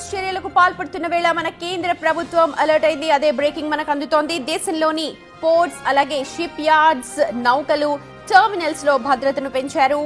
Terrorist చర్యలకు పాల్పడుతున్న వేళ మన కేంద్ర ప్రభుత్వం అలర్ట్ అయింది. అదే బ్రేకింగ్ మనకు అందుతోంది. దేశంలోని పోర్ట్స్ అలాగే షిప్ యార్డ్స్, నౌకలు, టెర్మినల్స్ లో భద్రతను పెంచారు.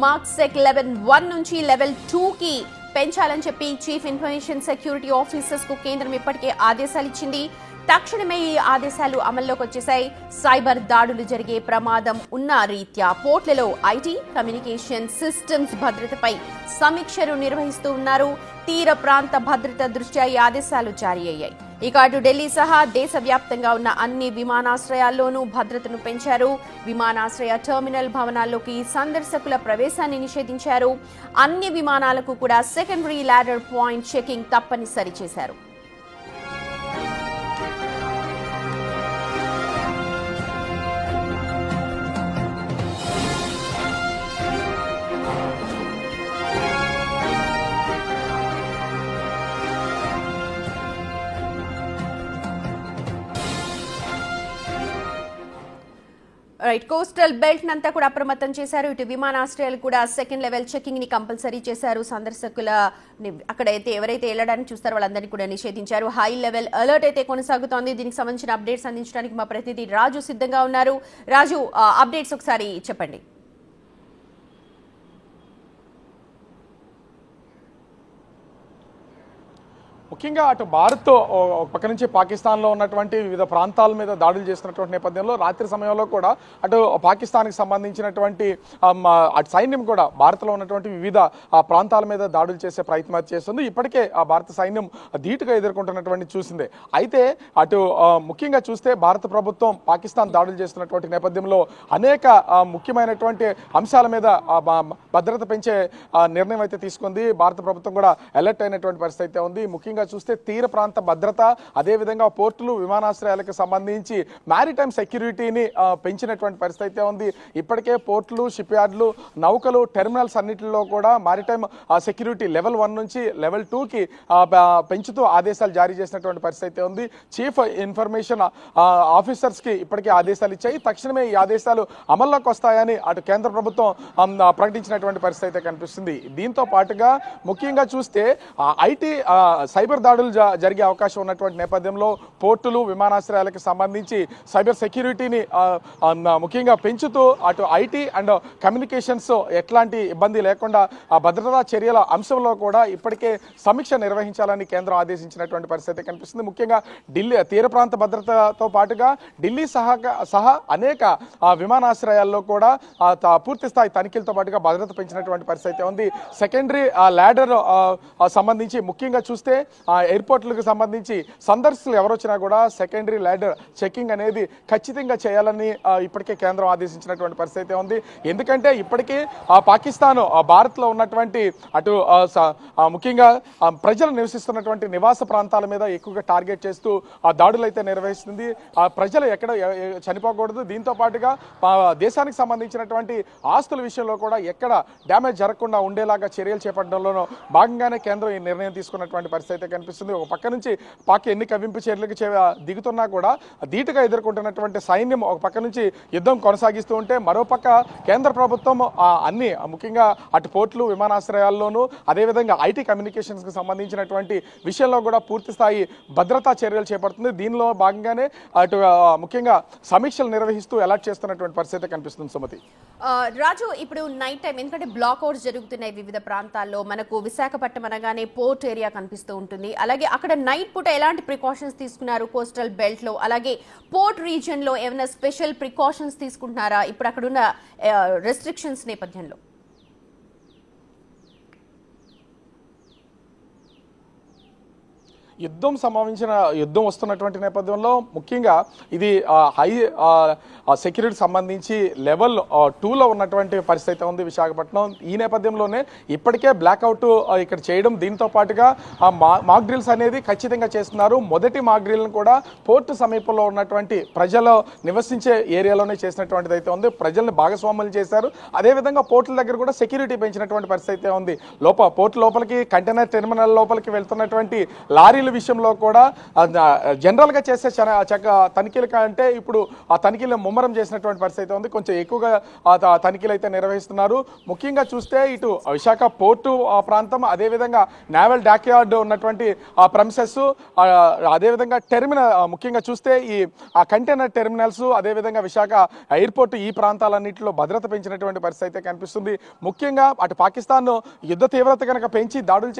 మార్క్సెక్ లెవెల్ 1 నుంచి లెవెల్ 2 కి పెంచాలని చెప్పి చీఫ్ ఇన్ఫర్మేషన్ సెక్యూరిటీ ఆఫీసర్స్ కు కేంద్రం ఇప్పటికే ఆదేశాలు ఇచ్చింది. తక్షణమే ఈ ఆదేశాలు అమల్లోకి వచ్చేశాయి. సైబర్ దాడులు జరిగే ప్రమాదం ఉన్న రీత్యా పోర్ట్లలో ఐటీ, కమ్యూనికేషన్ సిస్టమ్స్ భద్రతపై సమీక్షలు నిర్వహిస్తూ ఉన్నారు. తీర ప్రాంత భద్రత దృష్ట్యా ఈ ఆదేశాలు జారీ అయ్యాయి. ఇక అటు ఢిల్లీ సహా దేశవ్యాప్తంగా ఉన్న అన్ని విమానాశ్రయాల్లోనూ భద్రతను పెంచారు. విమానాశ్రయ టెర్మినల్ భవనాల్లోకి సందర్శకుల ప్రవేశాన్ని నిషేధించారు. అన్ని విమానాలకు కూడా సెకండరీ లాడర్ పాయింట్ చెకింగ్ తప్పనిసరి చేశారు. రైట్, కోస్టల్ బెల్ట్ నంతా కూడా అప్రమత్తం చేశారు. ఇటు విమానాశ్రయాలు కూడా సెకండ్ లెవెల్ చెకింగ్ ని కంపల్సరీ చేశారు. సందర్శకుల అక్కడైతే ఎవరైతే వెళ్ళడానికి చూస్తారో వాళ్ళందరినీ కూడా నిషేధించారు. హై లెవెల్ అలర్ట్ అయితే కొనసాగుతోంది. దీనికి సంబంధించిన అప్డేట్స్ అందించడానికి మా ప్రతినిధి రాజు సిద్ధంగా ఉన్నారు. రాజు, అప్డేట్స్ ఒకసారి చెప్పండి. ముఖ్యంగా అటు భారత్ పక్క నుంచి పాకిస్తాన్లో ఉన్నటువంటి వివిధ ప్రాంతాల మీద దాడులు చేస్తున్నటువంటి నేపథ్యంలో రాత్రి సమయంలో కూడా అటు పాకిస్తాన్కి సంబంధించినటువంటి అటు సైన్యం కూడా భారత్లో ఉన్నటువంటి వివిధ ప్రాంతాల మీద దాడులు చేసే ప్రయత్నం చేస్తుంది. ఇప్పటికే ఆ భారత సైన్యం ధీటుగా ఎదుర్కొంటున్నటువంటి చూసిందే. అయితే అటు ముఖ్యంగా చూస్తే భారత ప్రభుత్వం పాకిస్తాన్ దాడులు చేస్తున్నటువంటి నేపథ్యంలో అనేక ముఖ్యమైనటువంటి అంశాల మీద భద్రత పెంచే నిర్ణయం అయితే తీసుకుంది. భారత ప్రభుత్వం కూడా అలర్ట్ అయినటువంటి పరిస్థితి అయితే ఉంది. ముఖ్యంగా చూస్తే తీర ప్రాంత భద్రత, అదేవిధంగా పోర్టులు, విమానాశ్రయాలకు సంబంధించి మ్యారిటైమ్ సెక్యూరిటీని పెంచినటువంటి పరిస్థితి అయితే ఉంది. ఇప్పటికే పోర్టులు, షిప్ యార్డులు, నౌకలు, టెర్మినల్స్ అన్నింటిలో కూడా మ్యారిటైమ్ సెక్యూరిటీ లెవెల్ 1 నుంచి లెవెల్ 2 కి పెంచుతూ ఆదేశాలు జారీ చేసినటువంటి పరిస్థితి అయితే ఉంది. చీఫ్ ఇన్ఫర్మేషన్ ఆఫీసర్స్ కి ఇప్పటికే ఆదేశాలు ఇచ్చాయి. తక్షణమే ఈ ఆదేశాలు అమల్లోకి వస్తాయని అటు కేంద్ర ప్రభుత్వం ప్రకటించినటువంటి పరిస్థితి అయితే కనిపిస్తుంది. దీంతో పాటుగా ముఖ్యంగా చూస్తే ఐటీ సైబర్ దాడులు జరిగే అవకాశం ఉన్నటువంటి నేపథ్యంలో పోర్టులు, విమానాశ్రయాలకు సంబంధించి సైబర్ సెక్యూరిటీని ముఖ్యంగా పెంచుతూ అటు ఐటీ అండ్ కమ్యూనికేషన్స్ ఎట్లాంటి ఇబ్బంది లేకుండా భద్రతా చర్యల అంశంలో కూడా ఇప్పటికే సమీక్ష నిర్వహించాలని కేంద్రం ఆదేశించినటువంటి పరిస్థితి కనిపిస్తుంది. ముఖ్యంగా ఢిల్లీ తీర ప్రాంత భద్రతతో పాటుగా ఢిల్లీ సహా అనేక విమానాశ్రయాల్లో కూడా పూర్తి స్థాయి తనిఖీలతో పాటుగా భద్రత పెంచినటువంటి పరిస్థితి ఉంది. సెకండరీ లాడర్ సంబంధించి ముఖ్యంగా చూస్తే ఎయిర్పోర్ట్లకు సంబంధించి సందర్శకులు ఎవరు వచ్చినా కూడా సెకండరీ లాడర్ చెకింగ్ అనేది ఖచ్చితంగా చేయాలని ఇప్పటికే కేంద్రం ఆదేశించినటువంటి పరిస్థితి ఉంది. ఎందుకంటే ఇప్పటికీ పాకిస్తాన్ భారత్లో ఉన్నటువంటి అటు ముఖ్యంగా ప్రజలు నివసిస్తున్నటువంటి నివాస ప్రాంతాల మీద ఎక్కువగా టార్గెట్ చేస్తూ దాడులు అయితే నిర్వహిస్తుంది. ప్రజలు ఎక్కడ చనిపోకూడదు. దీంతో పాటుగా దేశానికి సంబంధించినటువంటి ఆస్తుల విషయంలో కూడా ఎక్కడ డ్యామేజ్ జరగకుండా ఉండేలాగా చర్యలు చేపట్టడంలో భాగంగానే కేంద్రం ఈ నిర్ణయం తీసుకున్నటువంటి పరిస్థితి కనిపిస్తుంది. ఒక పక్క నుంచి పాక్ ఎన్ని కవ్వింపు చర్యలకు దిగుతున్నా కూడా ధీటుగా ఎదుర్కొంటున్నటువంటి సైన్యం ఒక పక్క నుంచి యుద్ధం కొనసాగిస్తూ ఉంటే, మరోపక్క కేంద్ర ప్రభుత్వం అన్ని ముఖ్యంగా అటు పోర్టులు, విమానాశ్రయాల్లోనూ అదేవిధంగా ఐటీ కమ్యూనికేషన్స్ కి సంబంధించినటువంటి విషయంలో కూడా పూర్తి స్థాయి భద్రతా చర్యలు చేపడుతుంది. దీనిలో భాగంగానే అటు ముఖ్యంగా సమీక్షలు నిర్వహిస్తూ అలర్ట్ చేస్తున్నటువంటి పరిస్థితి కనిపిస్తుంది. సుమతి, రాజు, ఇప్పుడు నైట్ టైం ఎందుకంటే బ్లాక్ అవుట్స్ జరుగుతున్నాయి వివిధ ప్రాంతాల్లో. మనకు విశాఖపట్నం అనగానే పోర్ట్ ఏరియా కనిపిస్తూ ఉంటుంది. అలాగే అక్కడ నైట్ పూట ఎలాంటి ప్రికాషన్స్ తీసుకున్నారు కోస్టల్ బెల్ట్ లో? అలాగే పోర్ట్ రీజియన్ లో ఏమైనా స్పెషల్ ప్రికాషన్స్ తీసుకుంటున్నారా ఇప్పుడు అక్కడున్న రెస్ట్రిక్షన్స్ నేపథ్యంలో? యుద్ధం వస్తున్నటువంటి నేపథ్యంలో ముఖ్యంగా ఇది హై సెక్యూరిటీ సంబంధించి లెవెల్ 2లో ఉన్నటువంటి పరిస్థితి ఉంది విశాఖపట్నం. ఈ నేపథ్యంలోనే ఇప్పటికే బ్లాక్అవుట్ ఇక్కడ చేయడం, దీంతో పాటుగా మాక్ డ్రిల్స్ అనేది ఖచ్చితంగా చేస్తున్నారు. మొదటి మాక్ డ్రిల్ని కూడా పోర్టు సమీపంలో ఉన్నటువంటి ప్రజలు నివసించే ఏరియాలోనే చేసినటువంటిది అయితే ఉంది. ప్రజల్ని భాగస్వాములు చేశారు. అదేవిధంగా పోర్టుల దగ్గర కూడా సెక్యూరిటీ పెంచినటువంటి పరిస్థితి ఉంది. పోర్టు లోపలికి, కంటైనర్ టెర్మినల్ లోపలికి వెళ్తున్నటువంటి లారీల తనిఖీల విషయంలో కూడా జనరల్ గా చేసే తనిఖీల కంటే ఇప్పుడు ఆ తనిఖీలను ముమ్మరం చేసినటువంటి పరిస్థితి ఉంది. కొంచెం ఎక్కువగా తనిఖీలు అయితే నిర్వహిస్తున్నారు. ముఖ్యంగా చూస్తే ఇటు విశాఖ పోర్టు ప్రాంతం, అదేవిధంగా నేవల్ డాక్యార్డ్ ఉన్నటువంటి ప్రమిసెస్, అదేవిధంగా టెర్మినల్, ముఖ్యంగా చూస్తే ఈ కంటైనర్ టెర్మినల్స్, అదేవిధంగా విశాఖ ఎయిర్పోర్ట్, ఈ ప్రాంతాలన్నింటిలో భద్రత పెంచినటువంటి పరిస్థితి అయితే కనిపిస్తుంది. ముఖ్యంగా అటు పాకిస్తాన్ యుద్ధ తీవ్రత కనుక పెంచి దాడులు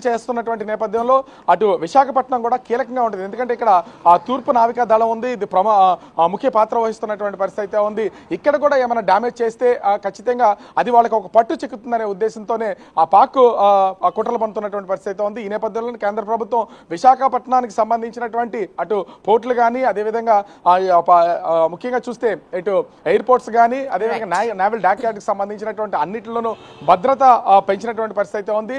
చేస్తున్నటువంటి నేపథ్యంలో అటు విశాఖపట్నం కూడా కీలకంగా ఉంటుంది. ఎందుకంటే ఇక్కడ తూర్పు నావికా దళం ఉంది, ఇది ముఖ్య పాత్ర వహిస్తున్నటువంటి పరిస్థితి అయితే ఉంది. ఇక్కడ కూడా ఏమైనా డ్యామేజ్ చేస్తే ఖచ్చితంగా అది వాళ్ళకి ఒక పట్టు చిక్కుతుందనే ఉద్దేశంతోనే ఆ పాక్ కుట్రలు పంతున్నటువంటి పరిస్థితి ఉంది. ఈ నేపథ్యంలో కేంద్ర ప్రభుత్వం విశాఖపట్నానికి సంబంధించినటువంటి అటు పోర్టులు కానీ, అదేవిధంగా ముఖ్యంగా చూస్తే ఇటు ఎయిర్పోర్ట్స్ కానీ, అదేవిధంగా నేవల్ డాక్యార్డ్కి సంబంధించినటువంటి అన్నిటిలోనూ భద్రత పెంచినటువంటి పరిస్థితి ఉంది.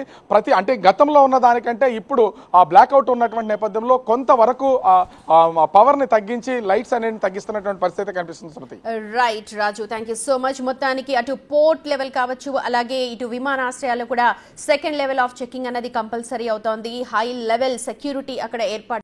అంటే గతంలో ఉన్న దానికంటే ఇప్పుడు బ్లాక్అవుట్ ఉన్నటువంటి నేపథ్యంలో కొంతవరకు పవర్ ని తగ్గించి లైట్స్ అనేది తగ్గిస్తున్నటువంటి పరిస్థితి కనిపిస్తుంది. Smriti. Right Raju, thank you so much. మొత్తానికి అటు పోర్ట్ లెవెల్ కావచ్చు, అలాగే ఇటు విమానాశ్రయాలు కూడా సెకండ్ లెవెల్ ఆఫ్ చెకింగ్ అనేది కంపల్సరీ అవుతోంది. హై లెవెల్ సెక్యూరిటీ అక్కడ ఏర్పాటు